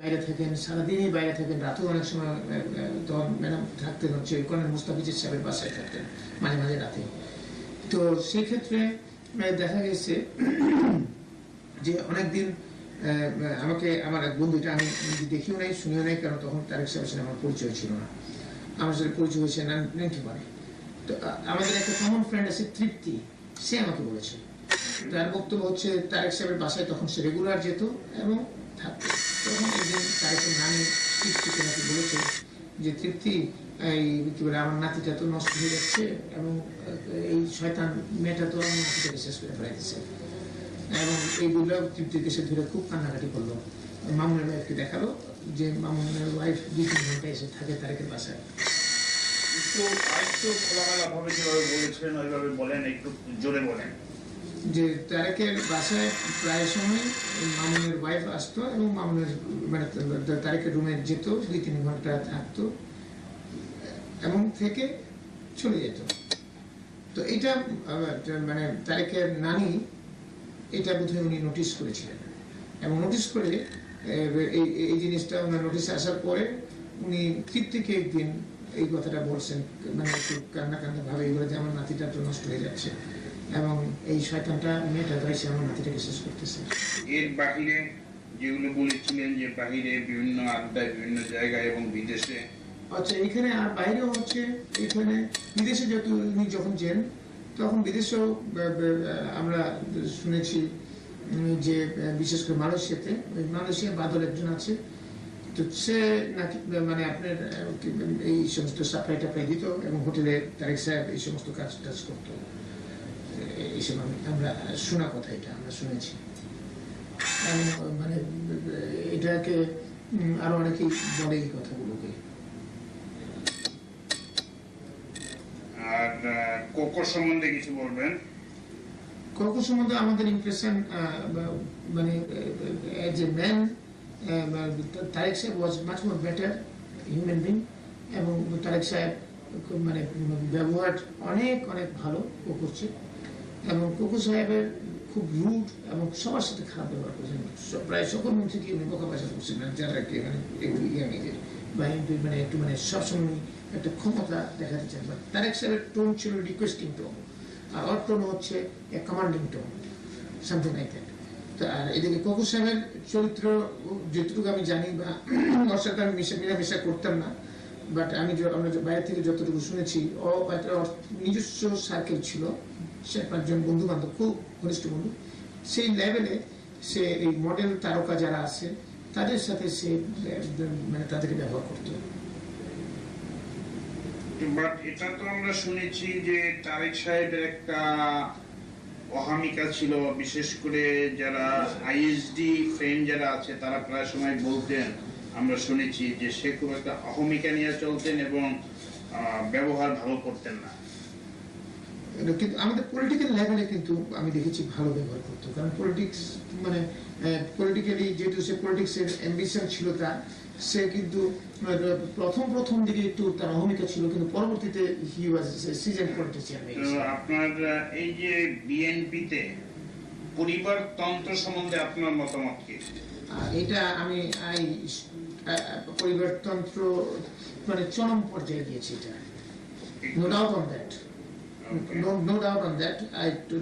বাইরে থাকেন, সারাদিনই বাইরে থাকেন, রাতেও অনেক সময় তখন ম্যাডাম থাকতেন হচ্ছে কর্নেল মুস্তাফিজের সাহেবের বাসায় থাকতেন মাঝে মাঝে রাতে। তো সেই ক্ষেত্রে দেখা গেছে যে অনেকদিন আমাকে আমার এক বন্ধুটা আমি দেখিও নাই শুনিও নাই, কারণ তখন তারেক সাহেবের সাথে আমার পরিচয় ছিল না। আমার সাথে পরিচয় হয়েছে 91। তো আমাদের একটা কমন ফ্রেন্ড আছে তৃপ্তি, সে আমাকে বলেছে, তার বক্তব্য হচ্ছে তারেক সাহেবের বাসায় তখন সে রেগুলার যেত এবং থাকতো। তখন একদিন তারেকের নানি তৃপ্তিকে নাকি বলেছে যে তৃপ্তি এই কি বলে আমার নাতিটা তো নষ্ট হয়ে যাচ্ছে এবং এই শয়তান মেয়েটা তো আমার নাতিটাকে শেষ করে ফেলাইতেছে। এবং এইগুলো তৃপ্তিকে সে ধরে খুব কান্নাকাটি করলো। মামুনের ওয়াইফকে দেখালো যে মামুনের ওয়াইফ 2-3 ঘন্টা এসে থাকে তারেকের বাসায়। যে তারেকের বাসায় প্রায় সময় মামুনের ওয়াইফ আসতো এবং মামুনের মানে তারেকের রুমে যেত, 2-3 ঘন্টা থাকতো এবং থেকে চলে যেত। তো এটা মানে তারেকের নানি এটা বোধহয় উনি নোটিস করেছিলেন এবং নোটিস করে এই জিনিসটা ওনার নোটিসে আসার পরে উনি তৃপ্তিকে একদিন এই কথাটা বলছেন, মানে একটু কান্না কান্না ভাবে এগুলো যে আমার নাতিটা তো নষ্ট হয়ে যাচ্ছে এবং এই শয়তানটা মেয়েটা তো এসে আমার নাতিটাকে শেষ করতেছে। এর বাহিরে যেগুলো বলেছিলেন যে বাহিরে বিভিন্ন আড্ডায় বিভিন্ন জায়গায় এবং বিদেশে, আচ্ছা এখানে আর বাইরেও হচ্ছে, এখানে বিদেশে যেহেতু উনি যখন যান তখন বিদেশেও আমরা শুনেছি যে বিশেষ করে মালয়েশিয়াতে, মালয়েশিয়া বাদল একজন আছে, তো সে নাকি মানে আপনার এই সমস্ত সাপ্লাই টাপ্লাই দিত এবং হোটেলে তারেক সাহেব এই সমস্ত কাজ টাজ করতো। এইসব আমরা শোনা কথা, এটা আমরা শুনেছি। মানে এটাকে আরো অনেকেই বলে এই কথাগুলোকে। আর কোকো সম্বন্ধে কিছু বলবেন? কোকো সম্বন্ধে আমাদের ইমপ্রেশন মানে এজ এ ম্যান তারেক সাহেব ওয়াজ much more better human being এবং তারেক সাহেব মানে ব্যবহার অনেক অনেক ভালো কোকোর চেয়ে, এবং কোকো সাহেবের খুব রুড এবং সবার সাথে খারাপ ব্যবহার করছেন, প্রায় সকল মন্ত্রীকে উনি বোকা বাসা করছেন না, যারা মানে মানে একটু মানে সবসময় একটা ক্ষমতা দেখাতে চান। তারেক সাহেবের টোন ছিল রিকোয়েস্টিং টোন, আর ওর টোন হচ্ছে commanding tone, something like that. আর এদিকে কোকো সাহেবের চরিত্র যতটুকু আমি জানি বা ওর সাথে আমি মেলামেশা করতাম না, বাট আমরা বাইরে থেকে যতটুকু শুনেছি ও একটা নিজস্ব সার্কেল ছিল, সে 5 জন বন্ধু বান্ধব, খুব ঘনিষ্ঠ বন্ধু, সেই লেভেলে সে এই মডেল তারকা যারা আছে তাদের সাথে সে মানে তাদেরকে ব্যবহার করতো। বাট এটা তো আমরা শুনেছি যে তারেক সাহেবের একটা অহমিকা ছিল, বিশেষ করে যারা আইএসডি ফ্রেন্ড যারা আছে তারা প্রায় সময় বলতেন, আমরা শুনেছি যে সে খুব একটা অহমিকা নিয়ে চলতেন এবং ব্যবহার ভালো করতেন না। কিন্তু আমাদের পলিটিক্যাল লেভেলে কিন্তু আমি দেখেছি ভালো ব্যবহার করতো, কারণ পলিটিক্স মানে পলিটিক্যালি যেহেতু সে পলিটিক্সের অ্যাম্বিশন ছিল তার, সে কিন্তু প্রথম দিকে একটু তার অহমিকা ছিল, কিন্তু পরবর্তীতে হি ওয়াজ সিজন পলিটিশিয়ান। আপনার এই যে বিএনপিতে পরিবারতন্ত্র সম্বন্ধে আপনার মতামত কি? এটা আমি পরিবারতন্ত্র মানে চরম পর্যায়ে গিয়েছে, এটা no doubt on that, no doubt on that.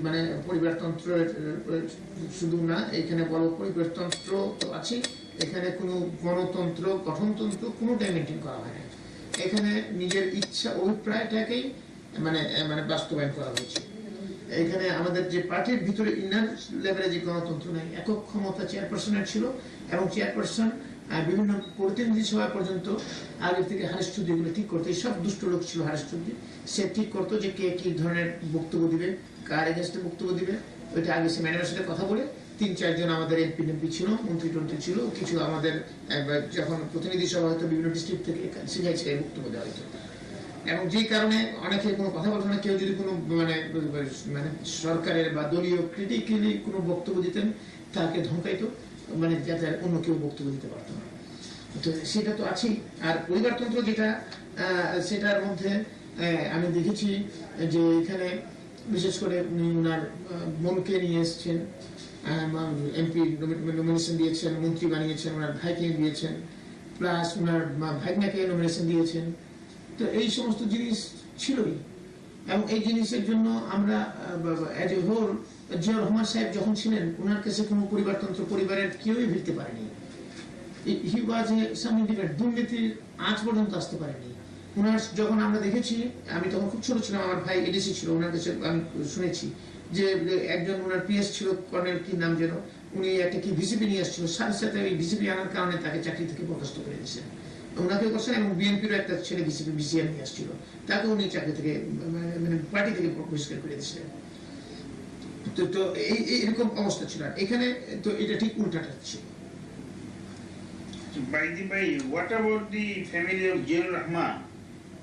মানে পরিবারতন্ত্রের শুধু না, এখানে বড় পরিবারতন্ত্র তো আছে, এখানে কোনো গণতন্ত্র গঠনতন্ত্র কোনোটাই মেনটেন করা হয় না। এখানে নিজের ইচ্ছা অভিপ্রায়টাকেই মানে মানে বাস্তবায়ন করা হয়েছে। এখানে আমাদের যে পার্টির ভিতরে ইনার লেভেলে যে গণতন্ত্র নেই, একক ক্ষমতা চেয়ারপারসনের ছিল এবং চেয়ারপারসন বিভিন্ন প্রতিনিধি সভা পর্যন্ত আগে থেকে হারেস চৌধুরী এগুলো ঠিক করতো, এই সব দুষ্ট লোক ছিল হারেস চৌধুরী, সে ঠিক করতো যে কে কি ধরনের বক্তব্য দিবে, কার এগেনস্টে বক্তব্য দিবে, ওইটা আগে সে ম্যাডামের সাথে কথা বলে 3-4 জন আমাদের এমপি ছিল, মন্ত্রী টন্ত্রী ছিল, কিছু আমাদের যখন প্রতিনিধি সভা হয়তো বিভিন্ন ডিস্ট্রিক্ট থেকে শিখাই বক্তব্য দেওয়া হতো। এবং যেই কারণে অনেকে কোনো কথা বলতো না, কেউ যদি কোনো মানে মানে সরকারের বা দলীয় ক্রিটিক্যালি কোনো বক্তব্য দিতেন তাকে ধমকাইতো, মানে যাতে অন্য কেউ বক্তব্য দিতে পারতো না। তো সেটা তো আছেই। আর পরিবারতন্ত্র যেটা, সেটার মধ্যে আমি দেখেছি যে এখানে বিশেষ করে উনি ওনার বোনকে নিয়ে এসছেন এমপি নমিনেশন দিয়েছেন, মন্ত্রী বানিয়েছেন, ওনার ভাইকে দিয়েছেন, প্লাস ওনার ভাইনাকে নমিনেশন দিয়েছেন। তো এই সমস্ত জিনিস ছিলই, এবং এই জিনিসের জন্য আমরা as a whole Ziaur Rahman সাহেব যখন ছিলেন ওনার কাছে কোনো পরিবারতন্ত্র পরিবারের কেউই ভিড়তে পারেনি। হি ওয়াজ এ সাম ইন্ডিপেন্ডেন্ট, দুর্নীতির আজ পর্যন্ত আসতে পারেনি ওনার। যখন আমরা দেখেছি, আমি তখন খুব ছোট ছিলাম, আমার ভাই এডিসি ছিল, ওনার কাছে আমি শুনেছি যে একজন ওনার পিএস ছিল, কর্নেল কি নাম যেন, উনি একটা কি ভিসিপি নিয়ে আসছিল, সাথে সাথে ওই ভিসিপি আনার কারণে তাকে চাকরি থেকে বরখাস্ত করে দিয়েছেন, ওনাকে করছেন। এবং বিএনপিরও একটা ছেলে ভিসিপি ভিসিআর নিয়ে আসছিল, তাকে উনি চাকরি থেকে মানে পার্টি থেকে বহিষ্কার করে দিয়েছিলেন। তো এরকম অবস্থা ছিল। এখানে তো এটা ঠিক উল্টাটা ছিল। By the way, what about the family of Ziaur Rahman?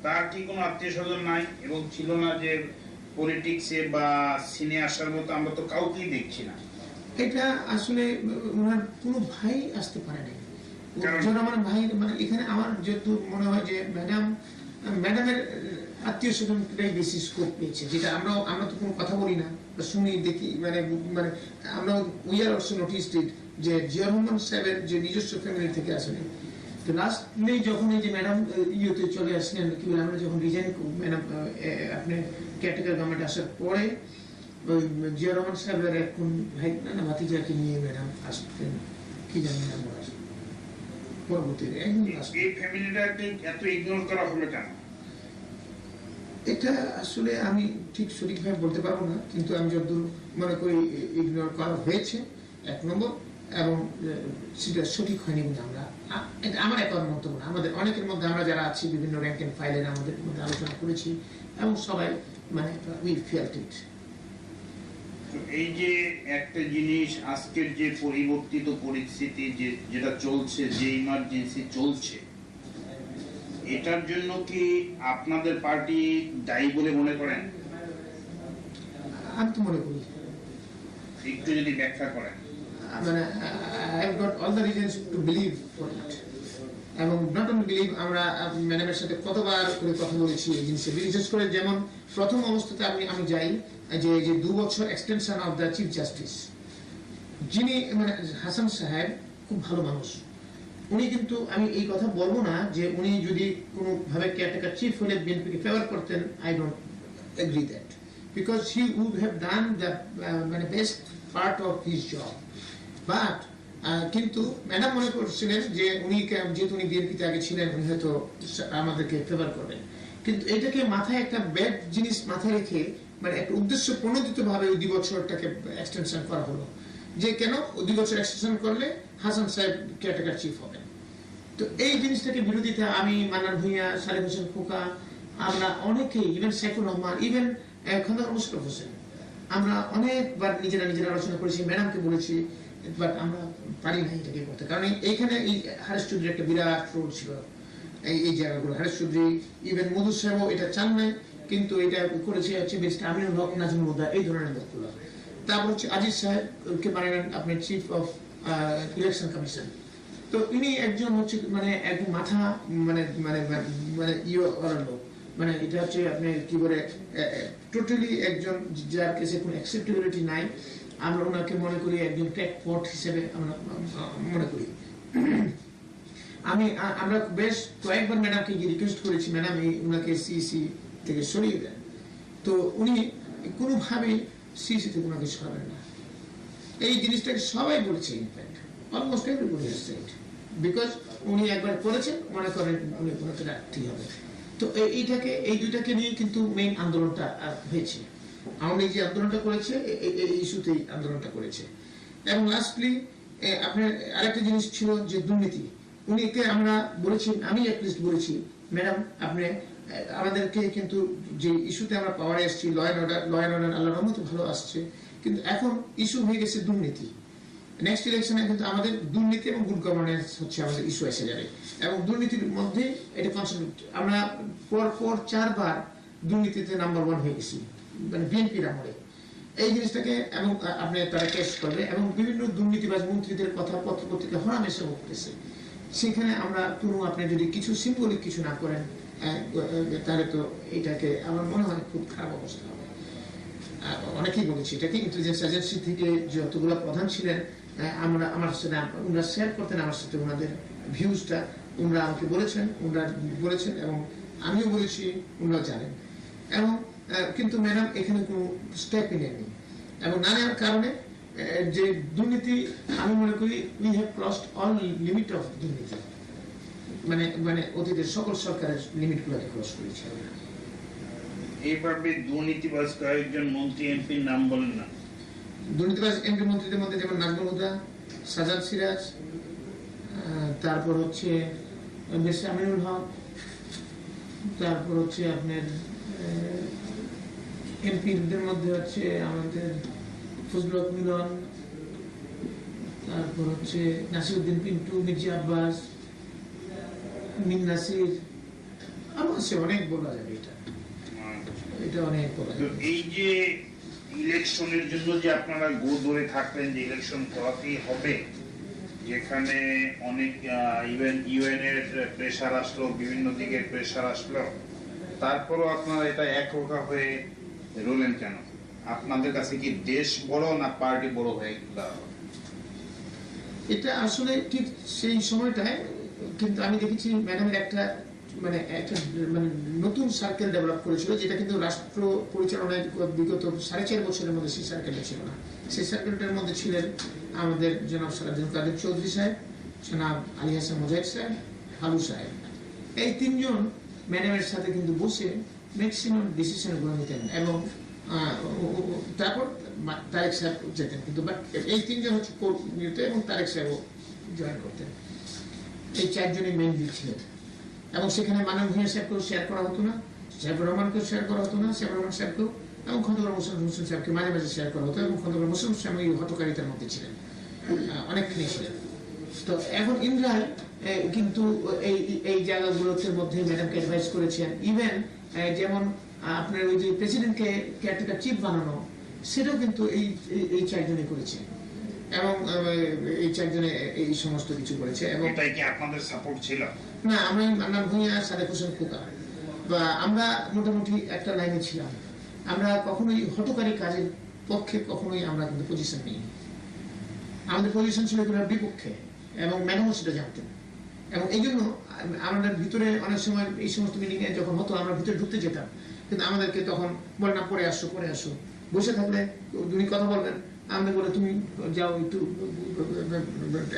তার কি কোনো আত্মীয় স্বজন নাই এবং ছিল না যে পলিটিক্সে বা সিনে আসার মতো? আমরা তো কাউকেই দেখছি না। এটা আসলে ওনার কোনো ভাই আসতে পারে নাই। যখন আমার ভাই মানে এখানে আমার যেহেতু মনে হয় যে ম্যাডামের আত্মীয় স্বজনটাই বেশি স্কোপ পেয়েছে, যেটা আমরা তো কোনো কথা বলি না, শুনি দেখি, মানে আমরা উই আর অলসো নোটিসড ইট যে জিয়াউর রহমান সাহেবের যে নিজস্ব ফ্যামিলি থেকে আসেনি। তো লাস্টলি যখন এই যে ম্যাডাম ইয়েতে চলে আসলেন, কি বলে, আমরা যখন রিজাইন ম্যাডাম আপনি কেয়ারটেকার গভর্নমেন্ট আসার পরে ওই জিয়াউর রহমান সাহেবের এখন ভাই না ভাতিজাকে নিয়ে ম্যাডাম আসতেন, কি জানি না পরবর্তীতে এই ফ্যামিলিটাকে এত ইগনোর করা হলো কেন? এটা আসলে আমি ঠিক সঠিকভাবে বলতে পারবো না, কিন্তু আমি যতদূর মনে করি ইগনোর করা হয়েছে এক নম্বর, এবং সেটা সঠিক হয়নি বলে এটা আমার একবার মন্তব্য না। আমাদের অনেকের মধ্যে আমরা যারা আছি বিভিন্ন র্যাঙ্ক এন্ড ফাইলের আমাদের মধ্যে আলোচনা করেছি এবং সবাই মানে উই ফেল্ট ইট। এই যে একটা জিনিস, আজকের যে পরিবর্তিত পরিস্থিতি যেটা চলছে, যে ইমার্জেন্সি চলছে, এটার জন্য কি আপনাদের পার্টি দায়ী বলে মনে করেন? আমি তো মনে করি, একটু যদি ব্যাখ্যা করেন। মানে I have got all the reasons to believe for it, এবং নট অনলি বিলিভ, আমরা ম্যাডামের সাথে কতবার করে কথা বলেছি এই জিনিসে। বিশেষ করে যেমন প্রথম অবস্থাতে আমি যাই যে 2 বছর extension of the chief justice, যিনি মানে হাসান সাহেব খুব ভালো মানুষ, উনি কিন্তু, আমি এই কথা বলবো না যে উনি যদি কোনোভাবে কেয়ারটেকার চিফ হলে বিএনপিকে ফেভার করতেন, I don't agree that, because he would have done the মানে best part of his job. But কিন্তু ম্যাডাম মনে করছিলেন যে উনি যেহেতু উনি বিএনপিতে আগে ছিলেন, উনি হয়তো আমাদেরকে ফেভার করবেন। কিন্তু এটাকে মাথায় একটা ব্যাড জিনিস মাথায় রেখে মানে একটা উদ্দেশ্য প্রণোদিত ভাবে 2 বছরটাকে এক্সটেনশন করা হলো, যে কেন 2 বছর এক্সটেনশন করলে হাসান সাহেব কেয়ারটেকার চিফ হবেন। তো এই জিনিসটাকে বিরোধিতা আমি, মান্নান ভূঁইয়া, সালেহ হোসেন খোকা, আমরা অনেকেই, ইভেন সাইফুর রহমান, ইভেন খন্দকার মোশাররফ হোসেন, আমরা অনেকবার নিজেরা আলোচনা করেছি, ম্যাডামকে বলেছি, বাট আমরা পারি না এটাকে করতে। কারণ এইখানে এই হারেস চৌধুরীর একটা বিরাট রোল ছিল, এই জায়গাগুলো। হারেস চৌধুরী, ইভেন মধু সাহেবও এটা চান নাই, কিন্তু এটা করেছে হচ্ছে বেস্ট আমিনুল হক, নাজমুল হুদা, এই ধরনের লোকগুলো। তারপর হচ্ছে আজিজ সাহেবকে বানালেন আপনার চিফ অফ ইলেকশন কমিশন। তো ইনি একজন হচ্ছে মানে একজন মাথা মানে মানে মানে লোক, মানে এটা হচ্ছে আপনি কি করে টোটালি একজন যার কাছে কোনো অ্যাকসেপ্টেবিলিটি নাই। আমরা ওনাকে মনে করি একজন ক্র্যাকপট হিসেবে আমরা মনে করি। আমরা বেশ কয়েকবার ম্যাডামকে রিকোয়েস্ট করেছি, ম্যাডাম ওনাকে সিইসি থেকে সরিয়ে দেন। তো উনি কোনোভাবেই সিইসি থেকে ওনাকে সরাবেন না। এই জিনিসটাকে সবাই বলেছে, in fact almost everybody has said, because উনি একবার করেছেন, মনে করেন উনি কোনোটা রাখতেই হবে। তো এইটাকে, এই দুইটাকে নিয়ে কিন্তু মেইন আন্দোলনটা হয়েছে। আওয়ামী লীগ যে আন্দোলনটা করেছে, এই ইস্যুতেই আন্দোলনটা করেছে। এবং লাস্টলি আপনার আরেকটা জিনিস ছিল যে দুর্নীতি। উনিকে আমরা বলেছি, আমি অ্যাটলিস্ট বলেছি, ম্যাডাম আপনি আমাদেরকে কিন্তু যে ইস্যুতে আমরা পাওয়ারে এসেছি, ল অ্যান্ড অর্ডার আল্লাহর রহমতে ভালো আসছে, কিন্তু এখন ইস্যু হয়ে গেছে দুর্নীতি। নেক্সট ইলেকশনে কিন্তু আমাদের দুর্নীতি এবং গুড গভর্নেন্স হচ্ছে আমাদের ইস্যু এসে যাবে, এবং দুর্নীতির মধ্যে এটা কনসেন্ট্রেট। আমরা পর 4 বার দুর্নীতিতে নাম্বার 1 হয়ে গেছি, মানে বিএনপির আমলে। এই জিনিসটাকে এবং আপনি তারা কেস করবে, এবং বিভিন্ন দুর্নীতিবাজ মন্ত্রীদের কথা পত্রপত্রিকা হরামেশা করতেছে। সেখানে আমরা কোনো, আপনি যদি কিছু সিম্বলিক কিছু না করেন তাহলে তো এটাকে আমার মনে হয় খুব খারাপ অবস্থা হবে। অনেকেই বলেছি এটাকে, ইন্টেলিজেন্স এজেন্সি থেকে যতগুলো প্রধান ছিলেন, আমার সাথে ওনারা শেয়ার করতেন আমার সাথে ওনাদের ভিউজটা, ওনারা আমাকে বলেছেন এবং আমিও বলেছি, ওনারা জানেন। এবং কিন্তু ম্যাডাম এখানে কোনো স্টেপই নেয়নি, এবং না নেওয়ার কারণে যে দুর্নীতি, আমি মনে করি we have crossed all limit of দুর্নীতি, মানে অতীতের সকল সরকারের লিমিটগুলোকে ক্রস করেছে। এইভাবে দুর্নীতিবাজ কয়েকজন মন্ত্রী এমপির নাম বলেন না। দুর্নীতিবাজ এমপি মন্ত্রীদের মধ্যে যেমন নাজমুল হুদা, সাজাদ সিরাজ, তারপর হচ্ছে বেশি আমিনুল হক, তারপর হচ্ছে আপনার এমপিদের মধ্যে হচ্ছে আমাদের ফজলুল হক মিলন, তারপর হচ্ছে নাসিরউদ্দিন পিন্টু, মির্জা আব্বাস, মিন নাসির, আরো আছে, অনেক বলা যাবে, এটা অনেক বলা যাবে। এই যে ইলেকশনের জন্য যে আপনারা গো ধরে থাকলেন যে ইলেকশন করাতেই হবে, যেখানে অনেক ইউএন এর প্রেসার আসলো, বিভিন্ন দিকের প্রেসার আসলো, তারপরও আপনারা এটা একরোখা হয়ে রইলেন কেন? আপনাদের কাছে কি দেশ বড় না পার্টি বড় হয়ে দাঁড়ালো? এটা আসলে ঠিক সেই সময়টায় কিন্তু আমি দেখেছি ম্যাডামের একটা মানে নতুন সার্কেল ডেভেলপ করেছিল, যেটা কিন্তু রাষ্ট্র পরিচালনায় বিগত 4.5 বছরের মধ্যে সেই সার্কেলটা ছিল না। সেই সার্কেলটার মধ্যে ছিলেন আমাদের জনাব সালাউদ্দিন কাদের চৌধুরী সাহেব, জনাব আলী হাসান মুজাহিদ সাহেব, হালু সাহেব। এই তিনজন ম্যাডামের সাথে কিন্তু বসে ম্যাক্সিমাম ডিসিশন গুলো নিতেন, এবং তারপর তারেক সাহেব যেতেন, কিন্তু এই তিনজন হচ্ছে এবং তারেক সাহেবও জয়েন করতেন। এই 4 জনই মেইন লিড ছিলেন, এবং সেখানে মানব ভূঁইয়া সাহেবকেও শেয়ার করা হতো না, সাহেবুর রহমানকেও শেয়ার করা হতো না, সাহেবুর রহমান সাহেবকেও, এবং খন্দকার মোশাররফ হোসেন সাহেবকে মাঝে মাঝে শেয়ার করা হতো, এবং খন্দকার মোশাররফ সাহেব এই হতকারিতার মধ্যে ছিলেন, অনেকখানি ছিলেন। তো এখন ইমরান কিন্তু এই জায়গাগুলোতে মধ্যে ম্যাডামকে অ্যাডভাইস করেছেন, ইভেন যেমন আপনার ওই যে প্রেসিডেন্টকে কেয়ারটেকার চিফ বানানো, সেটাও কিন্তু এই 4 জনে করেছে, এবং এই 4 জনে এই সমস্ত কিছু করেছে। এবং এটাই কি আপনাদের সাপোর্ট ছিল? না, আমরা মান্নান ভূঁইয়া, সাদেক হোসেন খোকা বা আমরা মোটামুটি একটা লাইনে ছিলাম। আমরা কখনোই হটকারী কাজের পক্ষে কখনোই আমরা কিন্তু পজিশন নিই, আমাদের পজিশন ছিল এগুলোর বিপক্ষে, এবং ম্যাডামও সেটা জানতেন। এবং এই জন্য আমাদের ভিতরে অনেক সময় এই সমস্ত মিটিংয়ে যখন হতো আমরা ভিতরে ঢুকতে যেতাম, কিন্তু আমাদেরকে তখন বলে না, পরে আসো, বসে থাকলে উনি কথা বলবেন, আমাদের বলে তুমি যাও একটু,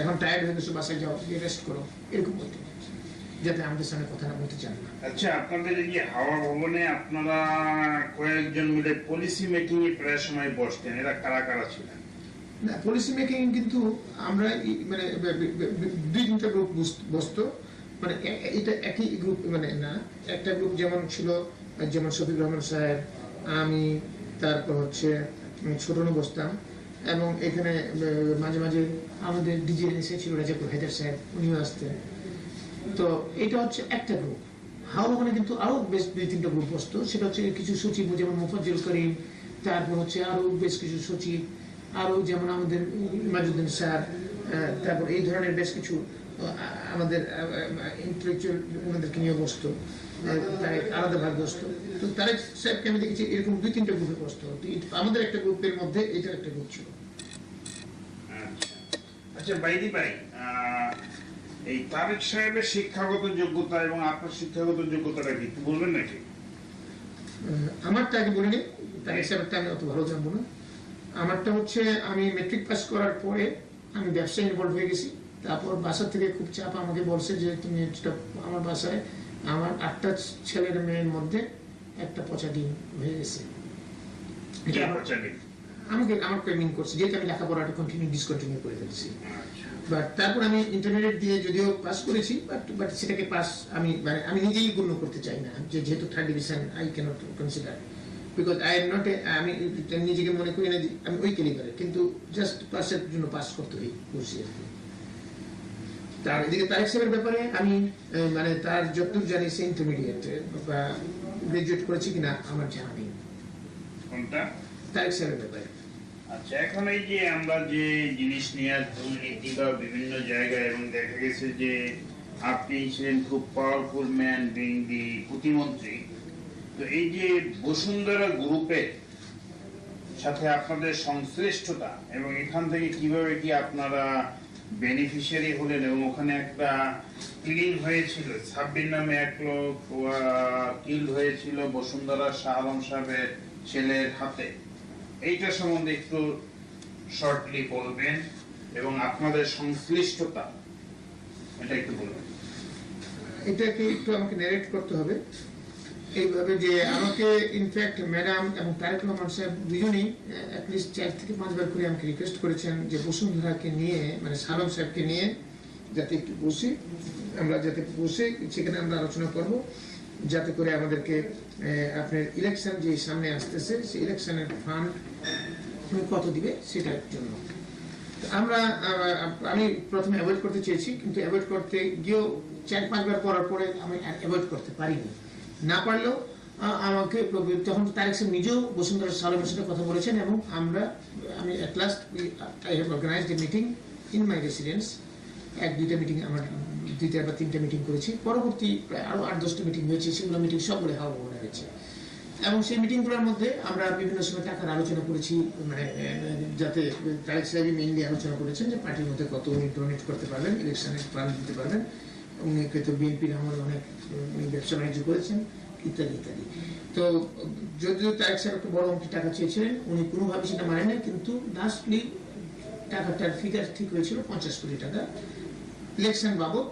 এখন টায়ার্ড হয়ে গেছো, বাসায় যাও, রেস্ট করো, এরকম বলতে, যাতে আমাদের সামনে কথা না বলতে চান না। আচ্ছা, আপনাদের এই যে হাওয়া ভবনে আপনারা কয়েকজন মিলে পলিসি মেকিং এ প্রায় সময় বসতেন, এরা কারা কারা ছিলেন? না, পলিসি মেকিং কিন্তু আমরা মানে 2-3টা গ্রুপ বসতো, মানে এটা একই গ্রুপ, মানে না, একটা গ্রুপ যেমন ছিল, যেমন শফিক রহমান সাহেব, আমি, তারপর হচ্ছে ছোটনু বসতাম, এবং এখানে মাঝে মাঝে আমাদের ডিজে এসেছিল রাজাপুর হায়দার সাহেব, উনিও আসতেন। তো এটা হচ্ছে একটা গ্রুপ। হাওয়া ভবনে কিন্তু আরো বেশ 2-3টা গ্রুপ বসতো, সেটা হচ্ছে কিছু সচিব যেমন মুফাজ্জল করিম, তারপর হচ্ছে আরো বেশ কিছু সচিব, আরো যেমন আমাদের মাজুদ্দিন স্যার, তারপর এই ধরনের বেশ কিছু আমাদের ইন্টেলেকচুয়াল ওনাদেরকে নিয়ে বসতো, তারেক আলাদা ভাগ বসতো। তো তারেক সাহেবকে আমি দেখেছি এরকম 2-3টা গ্রুপে বসতো, আমাদের একটা গ্রুপের মধ্যে এটা একটা গ্রুপ ছিল। আচ্ছা বাইদি ভাই, এই তারেক সাহেবের শিক্ষাগত যোগ্যতা এবং আপনার শিক্ষাগত যোগ্যতাটা কি একটু বলবেন নাকি? আমারটা আগে বলিনি, তারেক সাহেবটা আমি অত ভালো জানবো না। আমারটা হচ্ছে আমি মেট্রিক পাস করার পরে আমি ব্যবসায় ইনভলভ হয়ে গেছি। তারপর বাসা থেকে খুব চাপ আমাকে বলছে যে তুমি আমার বাসায় আমার 8টা ছেলের মেয়ের মধ্যে একটা পচা ডিম হয়ে গেছে, আমাকে মিন করছে, যেহেতু আমি লেখাপড়াটা ডিসকন্টিনিউ করে ফেলছি। বাট তারপর আমি ইন্টারমিডিয়েট দিয়ে যদিও পাস করেছি, বাট সেটাকে পাস আমি নিজেই গণ্য করতে চাই না, যেহেতু 3rd division I cannot consider, because I am not আমি নিজেকে মনে করি না যে আমি ওই ক্যালিবারের, কিন্তু জাস্ট পাসের জন্য পাস করতে করছি আর কি। তার এদিকে তারেক সাহেবের ব্যাপারে আমি মানে তার যতদূর জানি সে ইন্টারমিডিয়েট বা গ্রাজুয়েট করেছি কিনা আমার জানা নেই। কোনটা? তারেক সাহেবের ব্যাপারে। আচ্ছা, এখন এই যে আমরা যে জিনিস নিয়ে দুর্নীতি বা বিভিন্ন জায়গায়, এবং দেখা গেছে যে আপনি ছিলেন খুব পাওয়ারফুল ম্যান বিং দি প্রতিমন্ত্রী, তো এই যে বসুন্ধরা গ্রুপে সাথে আপনাদের সংশ্লিষ্টতা এবং এখান থেকে কিভাবে কি আপনারা বেনিফিশিয়ারি হলেন এবং ওখানে একটা কিলিং হয়েছিল, সাব্বির নামে এক লোক কিল হয়েছিল বসুন্ধরা শাহ আলম সাহেবের ছেলের হাতে, এইটা সম্বন্ধে একটু শর্টলি বলবেন এবং আপনাদের সংশ্লিষ্টতা এটা একটু বলবেন। এটাকে একটু আমাকে নারেট করতে হবে এইভাবে যে আমাকে ইনফ্যাক্ট ম্যাডাম এবং তারেক রহমান সাহেব দুজনেই অ্যাটলিস্ট 4 থেকে 5 বার করে আমাকে রিকোয়েস্ট করেছেন যে বসুন্ধরাকে নিয়ে মানে সালম সাহেবকে নিয়ে যাতে একটু বসি, আমরা যাতে বসে সেখানে আমরা আলোচনা করব, যাতে করে আমাদেরকে আপনার ইলেকশন যে সামনে আসতেছে সেই ইলেকশনের ফান্ড কত দিবে সেটার জন্য। আমরা আমি প্রথমে অ্যাভয়েড করতে চেয়েছি, কিন্তু অ্যাভয়েড করতে গিয়েও 4-5 বার করার পরে আমি অ্যাভয়েড করতে পারিনি। না পারলেও আমাকে তখন তারেক সাহেব নিজেও বসুন্ধরা সালেমের সাথে কথা বলেছেন এবং আমি at last I have organised a meeting in my residence. 1-2টা মিটিং আমরা 2টা বা 3টা মিটিং করেছি, পরবর্তী প্রায় আরো 8-10টা মিটিং হয়েছে, সেগুলো মিটিং সবগুলো হাওয়া ভবনে হয়েছে এবং সেই মিটিংগুলোর মধ্যে আমরা বিভিন্ন সময় টাকার আলোচনা করেছি, মানে যাতে তারেক সাহেব মেইনলি আলোচনা করেছেন যে পার্টির মধ্যে কত উনি ডোনেট করতে পারবেন, ইলেকশনে প্রাণ দিতে পারবেন, উনি হয়তো বিএনপির আমলে অনেক ব্যবসা বাণিজ্য করেছেন ইত্যাদি ইত্যাদি। তো যদিও তারেক সাহেব একটা বড় অঙ্কের টাকা চেয়েছিলেন, উনি কোনোভাবে সেটা মানে না, কিন্তু লাস্টলি টাকাটার ফিগার ঠিক হয়েছিল 50 কোটি টাকা ইলেকশন বাবদ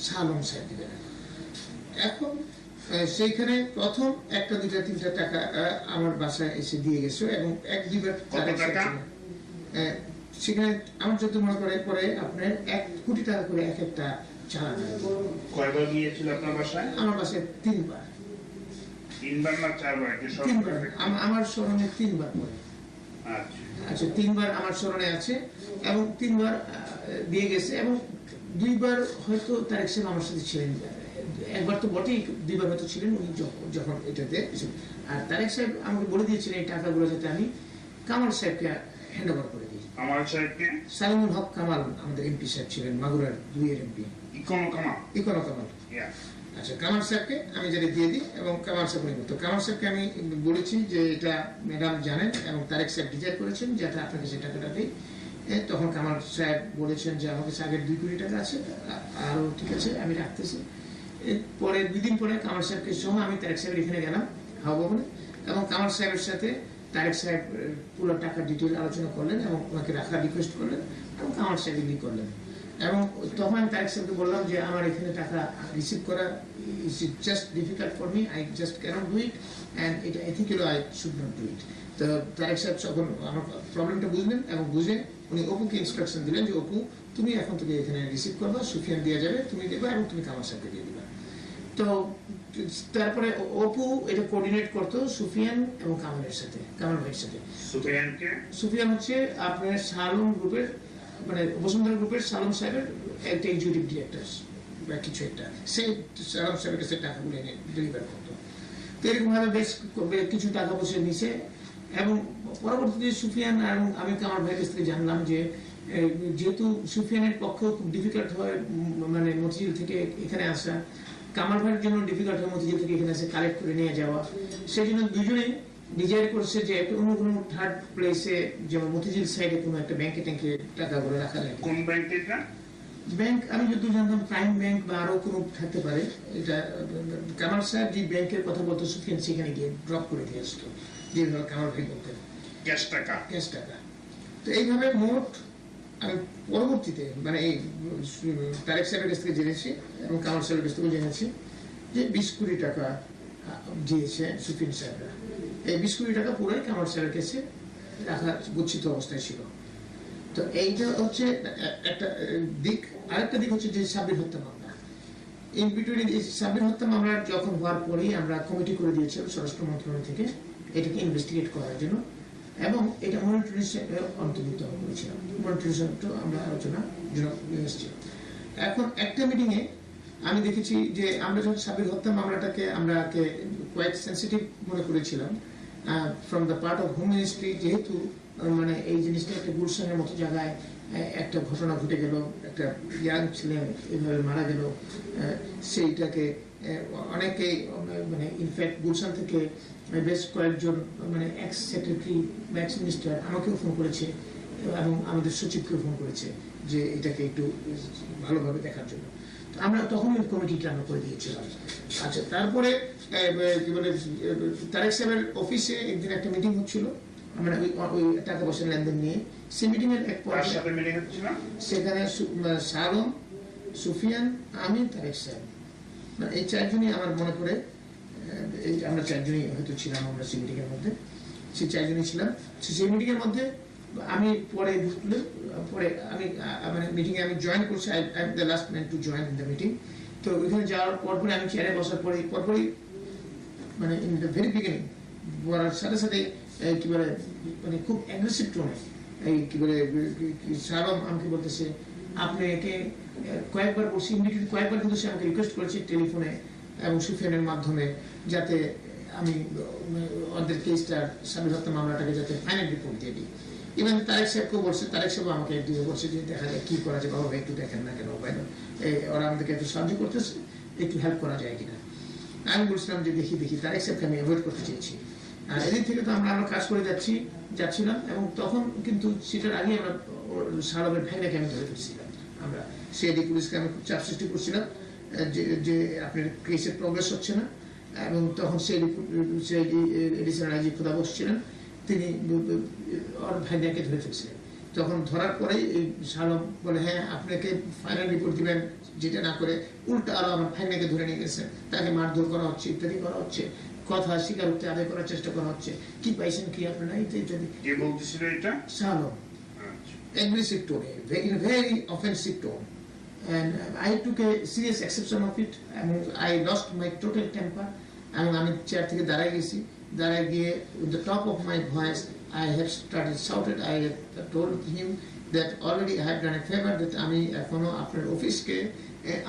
সালম সাহেব দিবেন। এখন সেইখানে প্রথম 1-2-3টা টাকা আমার বাসায় এসে দিয়ে গেছে এবং 1-2 বার সেখানে আমার যত মনে করে পরে আপনার 1 কোটি টাকা করে এক একটা চালানো। কয়বার গিয়েছিল আপনার বাসায়? আমার বাসায় 3 বার। 3 বার না 4 বার? 3 বার আমার স্মরণে 3 বার পরে। আচ্ছা 3 বার আমার স্মরণে আছে এবং 3 বার দিয়ে গেছে এবং 2 বার হয়তো তারেক সাহেব আমার সাথে ছিলেন, একবার তো বটেই, 2 বার হয়তো ছিলেন উনি যখন এটাতে। আর তারেক সাহেব আমাকে বলে দিয়েছিলেন এই টাকাগুলো যাতে আমি কামাল সাহেবকে হ্যান্ড ওভার করে দিই। কামাল সাহেবকে? সালিমুল হক কামাল আমাদের এমপি সাহেব ছিলেন, মাগুরার 2 এর এমপি। ইকোনো কামাল। আচ্ছা কামাল সাহেবকে আমি যাতে দিয়ে দিই এবং কামাল সাহেব উনি করতো। কামাল সাহেবকে আমি বলেছি যে এটা ম্যাডাম জানেন এবং তারেক সাহেব ডিজাইন করেছেন যাতে আপনাকে সে টাকাটা দিই। তখন কামাল সাহেব বলেছেন যে আমাকে আগের 2 কোটি টাকা আছে, আরো ঠিক আছে আমি রাখতেছি। পরে 2 দিন পরে কামাল সাহেবকে সঙ্গে আমি তারেক সাহেবের এখানে গেলাম হাওয়া ভবনে এবং কামাল সাহেবের সাথে তারেক সাহেব পুরো টাকার ডিটেল আলোচনা করলেন এবং ওনাকে রাখার রিকোয়েস্ট করলেন এবং কামাল সাহেব এগ্রি করলেন। এবং তখন আমি তারেক সাহেবকে বললাম যে আমার এখানে টাকা রিসিভ করা is just difficult for me, I just cannot do it and এটা ethically I should not do it. তো তারেক সাহেব যখন আমার প্রবলেমটা বুঝলেন এবং বুঝে উনি অপুকে ইনস্ট্রাকশন দিলেন যে অপু তুমি এখন থেকে এখানে রিসিভ করবা, সুফিয়ান দিয়ে যাবে, তুমি দেবা এবং তুমি কামাল সাহেবকে দিয়ে দিবা। তো তারপরে অপু এটা কোঅর্ডিনেট করতো সুফিয়ান এবং কামালের সাথে, কামাল ভাইয়ের সাথে। সুফিয়ান হচ্ছে আপনার সালম গ্রুপের মানে বসুন্ধরা গ্রুপের সালম সাহেবের একটা এক্সিকিউটিভ ডিরেক্টর বা কিছু একটা, সেই সালম সাহেবের কাছে টাকাগুলো এনে ডেলিভার করতো। তো এরকম ভাবে বেশ কিছু টাকা পয়সা নিছে এবং পরবর্তীতে সুফিয়ান এবং আমি কামাল ভাইয়ের কাছ থেকে জানলাম যে যেহেতু সুফিয়ানের পক্ষেও খুব ডিফিকাল্ট হয় মানে মতিঝিল থেকে এখানে আসা, কামাল ভাইয়ের জন্য ডিফিকাল্ট হয় মতিঝিল থেকে এখানে এসে কালেক্ট করে নিয়ে যাওয়া, সেই জন্য দুজনেই ডিজাইড করছে যে একটা অন্য কোনো থার্ড প্লেসে যেমন মতিঝিল সাইডে কোনো একটা ব্যাংকে ট্যাঙ্কে টাকাগুলো রাখা যায়। কোন ব্যাংকে? ব্যাংক আমি যদি জানতাম প্রাইম ব্যাংক বা আরো কোনো থাকতে পারে। এটা কামাল সাহেব যে ব্যাংকের কথা বলতো সুফিয়ান সেখানে গিয়ে ড্রপ করে দিয়ে আসতো, যেভাবে কামাল ভাই বলতেন ক্যাশ টাকা। তো এইভাবে মোট আমি পরবর্তীতে মানে এই তারেক সাহেবের কাছ থেকে জেনেছি এবং কামাল সাহেবের কাছ থেকেও জেনেছি যে 20 কোটি টাকা দিয়েছে সুফিয়ান সাহেবরা। এই 20 কোটি টাকা পুরোই কামাল সাহেবের কাছে রাখা গচ্ছিত অবস্থায় ছিল। তো এইটা হচ্ছে একটা দিক। আরেকটা দিক হচ্ছে যে সাব্বির হত্যা মামলা। ইন বিটুইন এই সাব্বির হত্যা মামলা যখন হওয়ার পরেই আমরা কমিটি করে দিয়েছিলাম স্বরাষ্ট্র মন্ত্রণালয় থেকে এটাকে ইনভেস্টিগেট করার জন্য এবং এটা মনিটরিং অন্তর্ভুক্ত করেছিলাম। মনিটরিং আমরা আলোচনার জন্য নিয়ে এসেছিলাম। এখন একটা মিটিংয়ে আমি দেখেছি যে আমরা যখন সাব্বির হত্যা মামলাটাকে আমরা কোয়াইট সেন্সিটিভ মনে করেছিলাম from the part of home ministry, যেহেতু মানে এই জিনিসটা একটা গুলশানের মতো জায়গায় একটা ঘটনা ঘটে গেল, একটা ইয়াং ছেলে এইভাবে মারা গেল, সেইটাকে অনেকেই মানে ইনফ্যাক্ট গুলশান থেকে বেশ কয়েকজন মানে এক্স সেক্রেটারি বা এক্স মিনিস্টার আমাকেও ফোন করেছে এবং আমাদের সচিবকেও ফোন করেছে যে এটাকে একটু ভালোভাবে দেখার জন্য। আমরা তখন ওই কমিটিটা আমরা করে দিয়েছিলাম। আচ্ছা, তারপরে কি বলে তারেক সাহেবের অফিসে একদিন একটা মিটিং হচ্ছিল, মানে ওই টাকা পয়সা লেনদেন নিয়ে। সেই মিটিং এর এক সেখানে শালম, সুফিয়ান, আমি, তারেক সাহেব, মানে এই চারজনই আমার মনে করে আমরা চারজনই হয়তো ছিলাম আমরা সেই মিটিং এর মধ্যে। সেই চারজনই ছিলাম সেই মিটিং এর মধ্যে। আমি পরে ঢুকলে পরে আমি মানে মিটিং এ আমি জয়েন করছি, I am the last man to join in the meeting. তো ওইখানে যাওয়ার পরপরই আমি চেয়ারে বসার পরপরই মানে ইন দ্য ভেরি বিগিনিং বলার সাথে সাথে কি বলে মানে খুব অ্যাগ্রেসিভ টোনে এই কি বলে শালম আমাকে বলতেছে, আপনি একে কয়েকবার বলছি ইমিডিয়েটলি কয়েকবার কিন্তু সে আমাকে রিকোয়েস্ট করেছে টেলিফোনে এবং সুফিয়ানের মাধ্যমে যাতে আমি ওদের কেসটার স্বামী হত্যা মামলাটাকে যাতে ফাইনাল রিপোর্ট দিয়ে দিই। ইভেন তারেক সাহেবকেও বলছে, তারেক সাহেব আমাকে দিয়ে বলছে যে দেখা যায় কি করা যায়, বাবা একটু দেখেন না কেন ভাই, ওরা আমাদেরকে একটু সাহায্য করতেছে, একটু হেল্প করা যায় কিনা। আমি বলছিলাম যে দেখি তারেক সাহেবকে আমি অ্যাভয়েড করতে চেয়েছি। আর এদিক থেকে তো আমরা কাজ করে যাচ্ছিলাম এবং তখন কিন্তু সেটার আগে আমরা শালমের ভাইনাকে আমি ধরে ফেলছিলাম। আমরা সিআইডি পুলিশকে আমি খুব চাপ সৃষ্টি করছিলাম যে আপনার কেসের প্রগ্রেস হচ্ছে না, এবং তখন সিআইডি এডিশনাল আইজি খোদা বসছিলেন, তিনি ওর ভাইনাকে ধরে ফেলছিলেন। তখন ধরার পরেই এই শালম বলে হ্যাঁ আপনাকে ফাইনাল রিপোর্ট দিবেন, যেটা না করে উল্টা আরো আমার ভাইনাকে ধরে নিয়ে গেছেন, তাকে মারধর করা হচ্ছে, ইত্যাদি করা হচ্ছে, কথা স্বীকারোক্তি আদায় করার চেষ্টা করা হচ্ছে, কি পাইছেন কি আপনারা ইত্যাদি। কে বলতেছিল এটা? শালম। Aggressive tone, in a very offensive tone, and I took a serious exception of it, and I lost my total temper. And আমি চেয়ার থেকে দাঁড়ায় গিয়ে with the top of my voice I have started shouted. I have told him that already I have done a favor, that আমি এখনো আপনার অফিসকে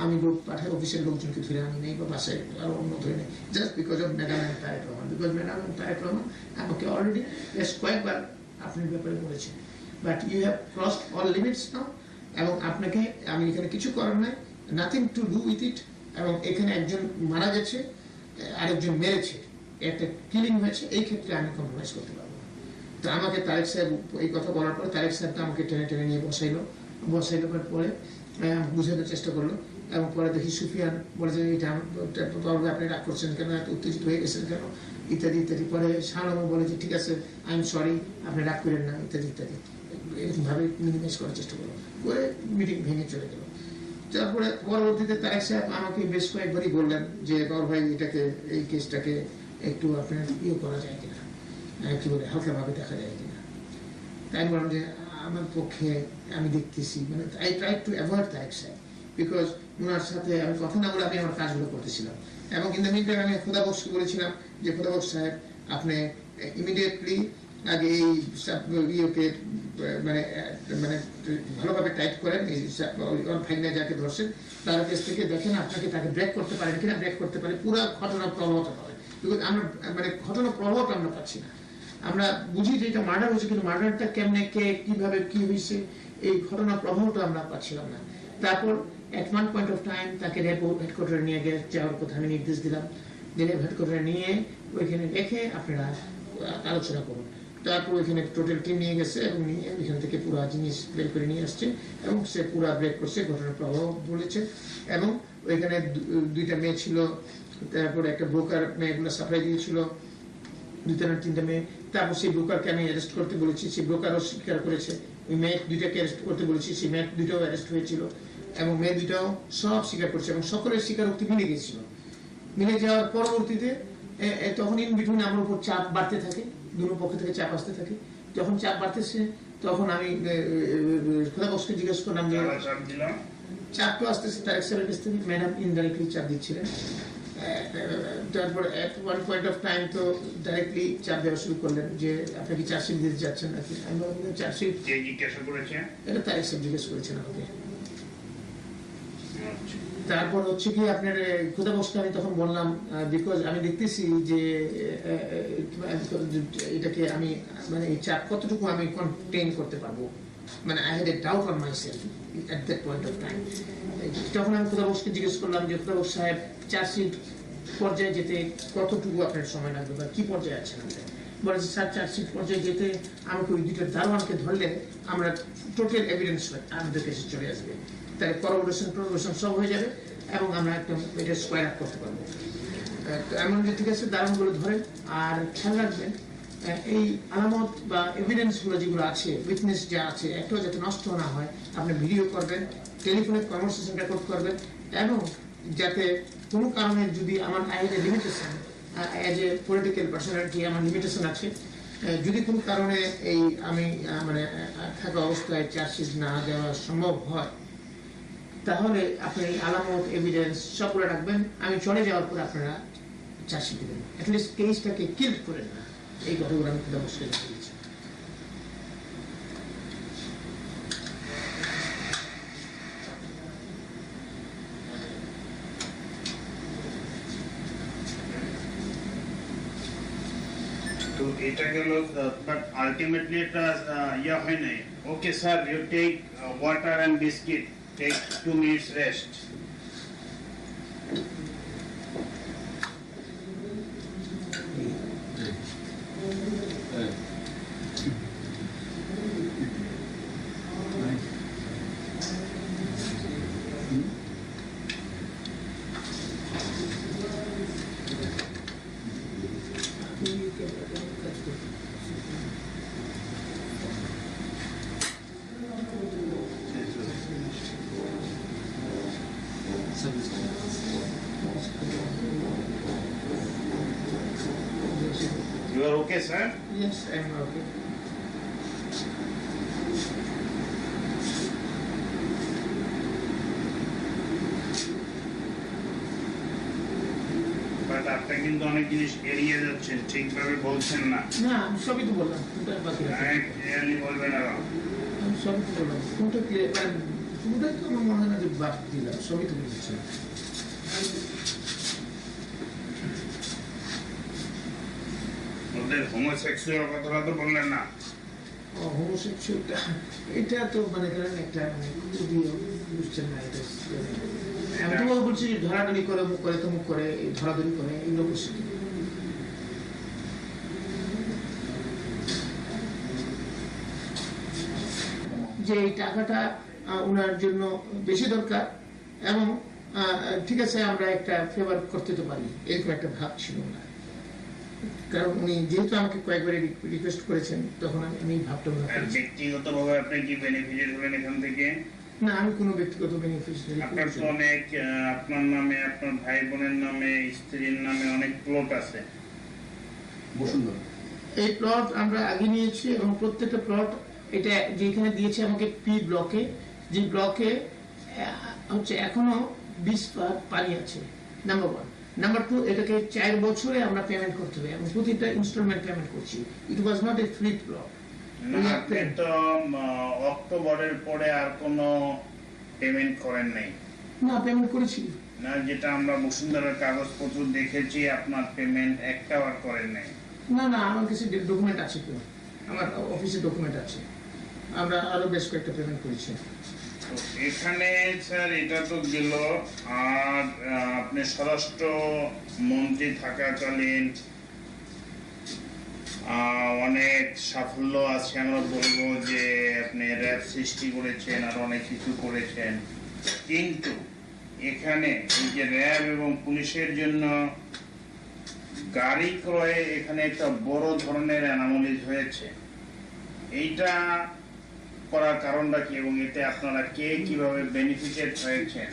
আমি লোক পাঠাই, অফিসের লোকজনকে ধরে আনি নেই বা বাসায় আরো অন্য ধরে নেই, just because of madam and Tarique Rahman, because madam and Tarique Rahman আমাকে অলরেডি বেশ কয়েকবার আপনার ব্যাপারে বলেছে, but you have crossed all limits now, এবং আপনাকে আমি এখানে কিছু করার নাই, nothing to do with it, এবং এখানে একজন মারা গেছে, আরেকজন মেরেছে, একটা কিলিং হয়েছে, এই ক্ষেত্রে আমি কম্প্রোমাইজ করতে পারবো না। তো আমাকে তারেক সাহেব এই কথা বলার পরে তারেক সাহেবটা আমাকে টেনে নিয়ে বসাইলো পরে বুঝাতে চেষ্টা করলো, এবং পরে দেখি সুফিয়ান বলে যে এটা আপনি রাগ করছেন কেন, এত উত্তেজিত হয়ে গেছেন কেন, ইত্যাদি ইত্যাদি। পরে শালমও বলে যে ঠিক আছে, আই এম সরি, আপনি রাগ করেন না, ইত্যাদি ইত্যাদি, এরকম ভাবে মিনিমাইজ করার চেষ্টা করলো, করে মিটিং ভেঙে চলে গেল। তারপরে পরবর্তীতে তারেক সাহেব আমাকে বেশ কয়েকবারই বললেন যে গৌর ভাই এটাকে এই কেসটাকে একটু আপনার করা যায় কিনা, কি বলে হালকাভাবে দেখা যায় কিনা। তাই বললাম যে আমার পক্ষে আমি দেখতেছি, মানে I try to avoid Tarique সাহেব, বিকজ ওনার সাথে আমি কথা না বলে আমি আমার কাজগুলো করতেছিলাম। এবং ইন দ্য মিন টাইম আমি খোদা বক্সকে বলেছিলাম যে খোদা বক্স সাহেব আপনি ইমিডিয়েটলি আগে এই ইয়েকে মানে ভালোভাবে টাইট করেন, ভাইনা যাকে ধরছেন তার কাছ থেকে দেখেন আপনাকে তাকে ব্রেক করতে পারেন কিনা, ব্রেক করতে পারে পুরো ঘটনার প্রভাবটা পাবেন, বিকজ আমরা মানে ঘটনার প্রভাবটা আমরা পাচ্ছি না। আমরা বুঝি যে এটা মার্ডার হয়েছে, কিন্তু মার্ডারটা কেমনে, কে কিভাবে কি হয়েছে, এই ঘটনার প্রভাবটা আমরা পাচ্ছিলাম না। তারপর at one point of time তাকে র্যাব হেডকোয়ার্টারে নিয়ে যাওয়ার কথা আমি নির্দেশ দিলাম, র্যাব হেডকোয়ার্টারে নিয়ে ওইখানে রেখে আপনারা আলোচনা করুন। তারপর ওইখানে টোটাল টিম নিয়ে গেছে এবং নিয়ে ওইখান থেকে পুরো জিনিস বের করে নিয়ে আসছে, এবং সে পুরো ব্রেক করছে, ঘটনার প্রভাব বলেছে। এবং ওইখানে দুইটা মেয়ে ছিল, তারপর একটা ব্রোকার মেয়েগুলো সাপ্লাই দিয়েছিল, দুইটা না তিনটা মেয়ে। তারপর সেই ব্রোকারকে আমি অ্যারেস্ট করতে বলেছি, সেই ব্রোকারও স্বীকার করেছে। ওই মেয়ে দুইটাকে অ্যারেস্ট করতে বলেছি, সেই মেয়ে দুইটাও অ্যারেস্ট হয়েছিল, এবং মেয়ে দুইটাও সব স্বীকার করছে, এবং সকলের স্বীকারোক্তি মিলে গেছিল। মিলে যাওয়ার পরবর্তীতে তখন ইন বিটুইন আমার উপর চাপ বাড়তে থাকে, দুটো পক্ষ থেকে চাপ আসতে থাকে। যখন চাপ বাড়তেছে তখন আমি খোদা বক্সকে জিজ্ঞেস করলাম যে চাপ তো আসতেছে তারেক সাহেবের কাছ থেকে, ম্যাডাম ইনডাইরেক্টলি চাপ দিচ্ছিলেন। তারপর এট ওয়ান পয়েন্ট অফ টাইম তো ডাইরেক্টলি চাপ দেওয়া শুরু করলেন যে আপনি কি চার্জশিট দিতে যাচ্ছেন নাকি। আমি বললাম চার্জশিট, জিজ্ঞাসা করেছে, এটা তারেক সাহেব জিজ্ঞেস করেছেন আমাকে। তারপর হচ্ছে কি আপনার ক্ষুধাবশকে আমি তখন বললাম, বিকজ আমি দেখতেছি যে এটাকে আমি মানে এই চাপ কতটুকু আমি কন্টেইন করতে পারবো, মানে I had a doubt on my self at that point of time. তখন আমি ক্ষুধাবশকে জিজ্ঞেস করলাম যে ক্ষুধাবশ সাহেব, চার্জশিট পর্যায়ে যেতে কতটুকু আপনার সময় লাগবে বা কি পর্যায়ে আছেন আপনি? বলে যে স্যার, চার্জশিট পর্যায়ে যেতে আমাকে ওই দুটো দারোয়ানকে ধরলে আমরা টোটাল এভিডেন্স আমাদের কাছে চলে আসবে, তাহলে করোবোরেশন সব হয়ে যাবে এবং আমরা একটা এটা স্কোয়ার আপ করতে পারবো। এমন যে ঠিক আছে, দারোয়ানগুলো ধরেন, আর খেয়াল রাখবেন এই আলামত বা এভিডেন্স গুলো যেগুলো আছে, উইটনেস যা আছে, একটাও যাতে নষ্ট না হয়। আপনি ভিডিও করবেন, টেলিফোনে কনভারসেশন রেকর্ড করবেন, এবং যাতে কোনো কারণে যদি আমার আইনে limitation, as a political personality আমার লিমিটেশন আছে, যদি কোনো কারণে এই আমি মানে থাকা অবস্থায় চার্জশিট না দেওয়া সম্ভব হয়, তাহলে আপনি আলামত এভিডেন্স সবগুলো রাখবেন, আমি চলে যাওয়ার পর আপনারা চার্জশিট দেবেন, অ্যাটলিস্ট কেসটাকে কিল করেন না। এই কথাগুলো আমি খুব অবশ্যই দিয়েছি। তো এটা গেল, বাট আলটিমেটলি এটা ইয়া হয় নাই। Okay sir, you take water and biscuit, take 2 minutes রেস্ট। You are okay, sir? Yes, I'm okay. But আপনি কিন্তু অনেক জিনিস এড়িয়ে যাচ্ছেন, ঠিকভাবে বলছেন না। না, আমি সবই তো বললাম, কোনটা বাকি আছে? ক্লিয়ারলি বলবেন আর আমি সবই তো বললাম, কোনটা ক্লিয়ার, মানে কোনটাই তো আমার মনে হয় না যে বাদ দিলাম, সবই তো বলেছি। ওদের হোমোসেক্সুয়াল কথাটা তো বললেন না। হোমোসেক্সুয়ালটা এটা তো মানে করেন একটা খুবই বুঝছেন না, এটা আমি তো বলছি যে ধরাধরি করে, মুখ করে তমুক করে, এই ধরাধরি করে এগুলো করছে। যে এই টাকাটা ওনার জন্য বেশি দরকার, এবং ঠিক আছে আমরা একটা ফেভার করতে তো পারি, এরকম একটা ভাব ছিল না। কারণ উনি যেহেতু আমাকে কয়েকবার রিকোয়েস্ট করেছেন, তখন আমি ভাবটা ব্যক্তিগতভাবে আপনি কি বেনিফিটেড হলেন এখান থেকে? না, আমি কোনো ব্যক্তিগত বেনিফিশিয়ারি। আপনার তো অনেক, আপনার নামে, আপনার ভাই বোনের নামে, স্ত্রীর নামে অনেক প্লট আছে বসুন্ধরা। এই প্লট আমরা আগে নিয়েছি, এবং প্রত্যেকটা প্লট এটা যেখানে দিয়েছে আমাকে পি ব্লকে, যে ব্লকে হচ্ছে এখনো 20 পানি আছে, নাম্বার 1। নাম্বার 2, এটাকে 4 বছরে আমরা পেমেন্ট করতে হবে, এবং প্রতিটা ইনস্টলমেন্ট পেমেন্ট করছি। It was not a free plot. আপনি তো অক্টোবরের পরে আর কোনো পেমেন্ট করেন নাই? না, পেমেন্ট করেছি না, যেটা আমরা বসুন্ধরার কাগজপত্র দেখেছি, আপনার পেমেন্ট একটাও আর করেন নাই। না না, আমার কাছে ডকুমেন্ট আছে, তো আমার অফিসে ডকুমেন্ট আছে, আমরা আরো বেশ কয়েকটা পেমেন্ট করেছি। তো এখানে স্যার এটা তো গেল, আর আপনি স্বরাষ্ট্র মন্ত্রী থাকাকালীন অনেক সাফল্য আছে, আমরা বলবো যে আপনি র্যাব সৃষ্টি করেছেন আর অনেক কিছু করেছেন, কিন্তু এখানে এই যে র্যাব এবং পুলিশের জন্য গাড়ি ক্রয়ে এখানে একটা বড় ধরনের অ্যানোমালিজ হয়েছে। এইটা করার কারণটা কি, এবং এতে আপনারা কে কিভাবে বেনিফিটেড হয়েছেন?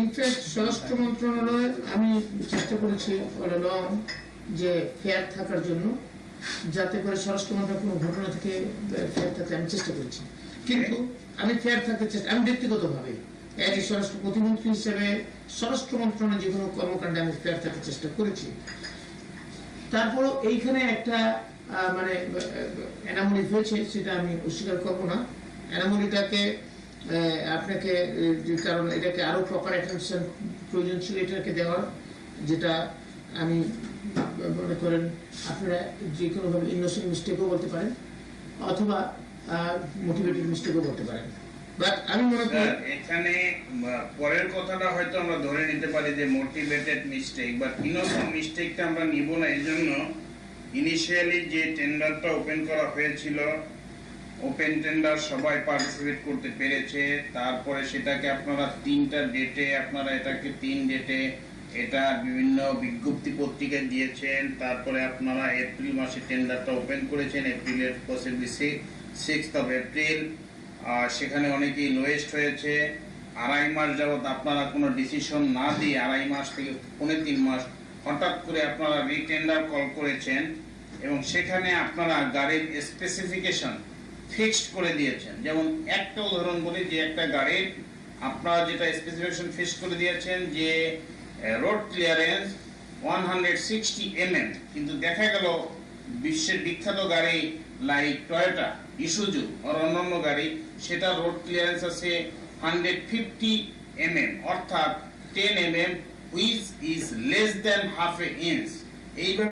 ইনফ্যাক্ট স্বরাষ্ট্র মন্ত্রণালয়ে আমি চেষ্টা করেছি অলং যে ফেয়ার থাকার জন্য, যাতে করে স্বরাষ্ট্র মন্ত্রণালয় কোনো ঘটনা থেকে ফেয়ার থাকতে আমি চেষ্টা করেছি। কিন্তু আমি ফেয়ার থাকতে চেষ্টা, আমি ব্যক্তিগতভাবে এজ এ স্বরাষ্ট্র প্রতিমন্ত্রী হিসেবে স্বরাষ্ট্র মন্ত্রণালয়ের যে কোনো কর্মকাণ্ডে আমি ফেয়ার থাকতে চেষ্টা করেছি। তারপরও এইখানে একটা মানে অ্যানামলি হয়েছে, সেটা আমি অস্বীকার করবো না। অ্যানামলিটাকে আপনাকে কারণ এটাকে আরো প্রপার অ্যাটেনশন প্রয়োজন ছিল এটাকে দেওয়ার, যেটা আমি মনে করেন আপনারা যে কোনোভাবে ইনোসেন্ট মিস্টেকও বলতে পারেন অথবা মোটিভেটেড মিস্টেকও বলতে পারেন, বাট আমি মনে করি এখানে পরের কথাটা হয়তো আমরা ধরে নিতে পারি যে মোটিভেটেড মিস্টেক, বাট ইনোসেন্ট মিস্টেকটা আমরা নিব না। এই জন্য ইনিশিয়ালি যে টেন্ডারটা ওপেন করা হয়েছিল, ওপেন টেন্ডার সবাই পার্টিসিপেট করতে পেরেছে, তারপরে সেটাকে আপনারা 3টা ডেটে, আপনারা এটাকে 3 ডেটে এটা বিভিন্ন বিজ্ঞপ্তি পত্রিকায় দিয়েছেন, তারপরে আপনারা এপ্রিল মাসে টেন্ডারটা ওপেন করেছেন, এপ্রিলের পসিবলি 6th of এপ্রিল। সেখানে অনেকেই লোয়েস্ট হয়েছে। 2.5 মাস যাবত আপনারা কোনো ডিসিশন না দিয়ে 2.5 মাস থেকে 3.5 মাস হঠাৎ করে আপনারা রিটেন্ডার কল করেছেন এবং সেখানে আপনারা গাড়ির স্পেসিফিকেশন ফিক্সড করে দিয়েছেন। যেমন একটা উদাহরণ বলি, যে একটা গাড়ির আপনারা যেটা স্পেসিফিকেশন ফিক্সড করে দিয়েছেন যে রোড ক্লিয়ারেন্স 160 mm, কিন্তু দেখা গেল বিশ্বের বিখ্যাত গাড়ি লাইক টয়োটা, ইসুজু আর অন্যান্য গাড়ি, সেটা রোড ক্লিয়ারেন্স আছে 150 mm, অর্থাৎ 10 mm, which is less than half an inch। এইভাবে